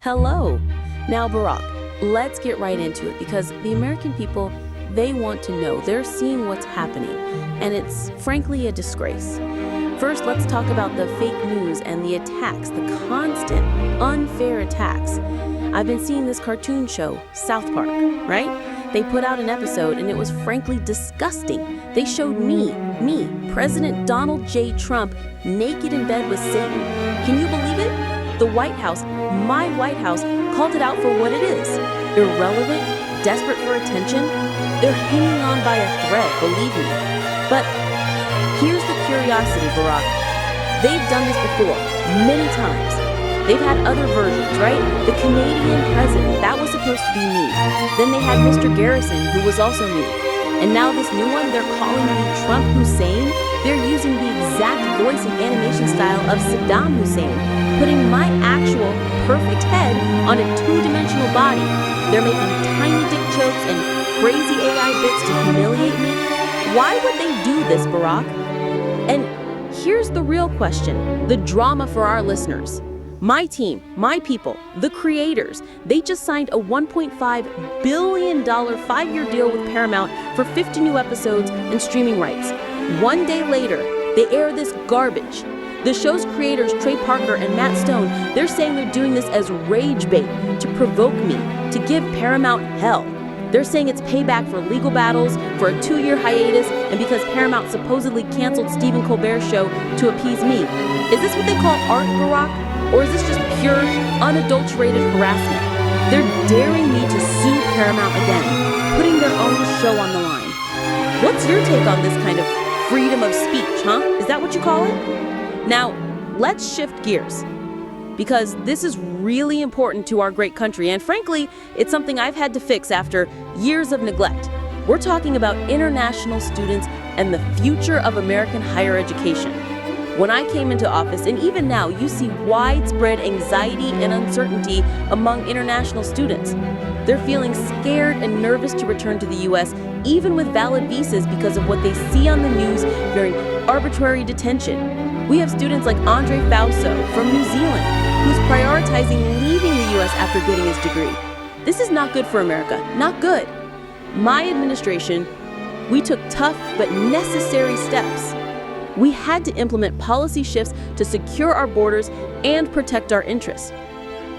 Hello. Now, Barack, let's get right into it because the American people, they want to know. They're seeing what's happening, and it's frankly a disgrace. First, let's talk about the fake news and the attacks, the constant, unfair attacks. I've been seeing this cartoon show, South Park, right? They put out an episode and it was frankly disgusting. They showed me, President Donald J. Trump, naked in bed with Satan. Can you believe it? The White House, my White House, called it out for what it is. Irrelevant, desperate for attention. They're hanging on by a thread, believe me. But here's the curiosity, Barack. They've done this before, many times. They've had other versions, right? The Canadian president, that was supposed to be me. Then they had Mr. Garrison, who was also me. And now this new one, they're calling me Trump Hussein. They're using the exact voice and animation style of Saddam Hussein, putting my actual perfect head on a two-dimensional body. They're making tiny dick jokes and crazy AI bits to humiliate me. Why would they do this, Barack? And here's the real question, the drama for our listeners. My team, my people, the creators, they just signed a $1.5 billion 5-year deal with Paramount for 50 new episodes and streaming rights. One day later, they air this garbage. The show's creators, Trey Parker and Matt Stone, they're saying they're doing this as rage bait to provoke me, to give Paramount hell. They're saying it's payback for legal battles, for a 2-year hiatus, and because Paramount supposedly canceled Stephen Colbert's show to appease me. Is this what they call art, Barack? Or is this just pure, unadulterated harassment? They're daring me to sue Paramount again, putting their own show on the line. What's your take on this kind of freedom of speech, huh? Is that what you call it? Now, let's shift gears, because this is really important to our great country, and frankly, it's something I've had to fix after years of neglect. We're talking about international students and the future of American higher education. When I came into office, and even now, you see widespread anxiety and uncertainty among international students. They're feeling scared and nervous to return to the U.S., even with valid visas, because of what they see on the news during arbitrary detention. We have students like Andre Fauso from New Zealand, who's prioritizing leaving the U.S. after getting his degree. This is not good for America, not good. My administration, we took tough but necessary steps. We had to implement policy shifts to secure our borders and protect our interests.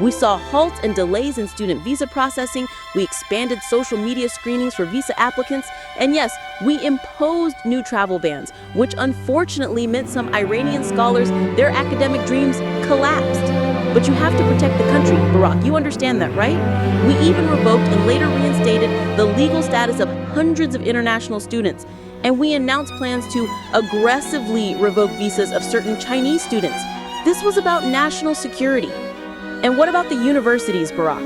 We saw halts and delays in student visa processing, we expanded social media screenings for visa applicants, and yes, we imposed new travel bans, which unfortunately meant some Iranian scholars, their academic dreams collapsed. But you have to protect the country, Barack, you understand that, right? We even revoked and later reinstated the legal status of hundreds of international students. And we announced plans to aggressively revoke visas of certain Chinese students. This was about national security. And what about the universities, Barack?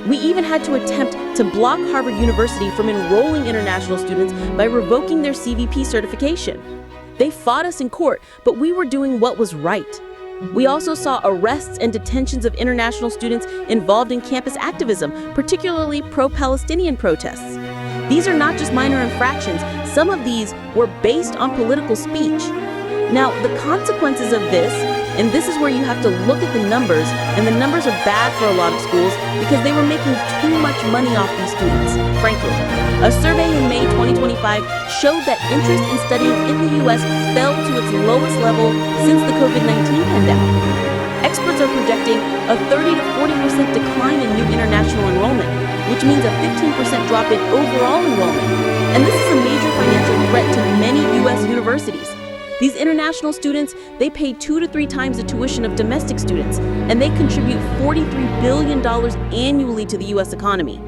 We even had to attempt to block Harvard University from enrolling international students by revoking their CVP certification. They fought us in court, but we were doing what was right. We also saw arrests and detentions of international students involved in campus activism, particularly pro-Palestinian protests. These are not just minor infractions. Some of these were based on political speech. Now, the consequences of this, and this is where you have to look at the numbers, and the numbers are bad for a lot of schools because they were making too much money off these students, frankly. A survey in May 2025 showed that interest in studying in the U.S. fell to its lowest level since the COVID-19 pandemic. Experts are projecting a 30 to 40% decline in new international enrollment, which means a 15% drop in overall enrollment. And this is a major financial threat to many U.S. universities. These international students, they pay 2 to 3 times the tuition of domestic students, and they contribute $43 billion annually to the U.S. economy.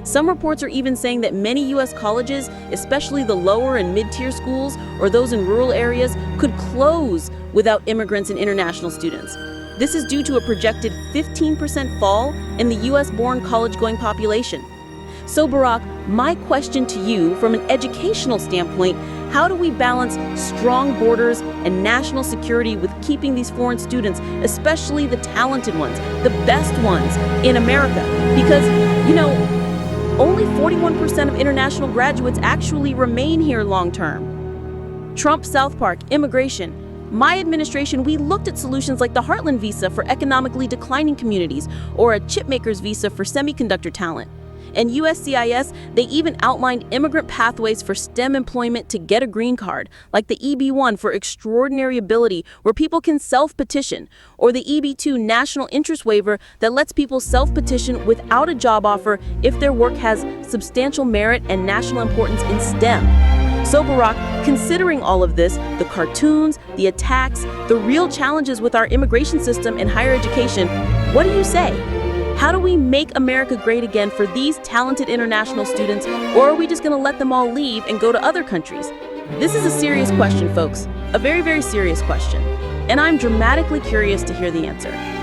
Some reports are even saying that many U.S. colleges, especially the lower and mid-tier schools or those in rural areas, could close without immigrants and international students. This is due to a projected 15% fall in the U.S.-born college-going population. So, Barack, my question to you from an educational standpoint, how do we balance strong borders and national security with keeping these foreign students, especially the talented ones, the best ones in America? Because, only 41% of international graduates actually remain here long-term. Trump, South Park, immigration. My administration, we looked at solutions like the Heartland Visa for economically declining communities or a chipmaker's visa for semiconductor talent. And USCIS, they even outlined immigrant pathways for STEM employment to get a green card, like the EB-1 for extraordinary ability, where people can self-petition, or the EB-2 national interest waiver that lets people self-petition without a job offer if their work has substantial merit and national importance in STEM. So Barack, considering all of this, the cartoons, the attacks, the real challenges with our immigration system and higher education, what do you say? How do we make America great again for these talented international students, or are we just going to let them all leave and go to other countries? This is a serious question, folks. A very, very serious question. And I'm dramatically curious to hear the answer.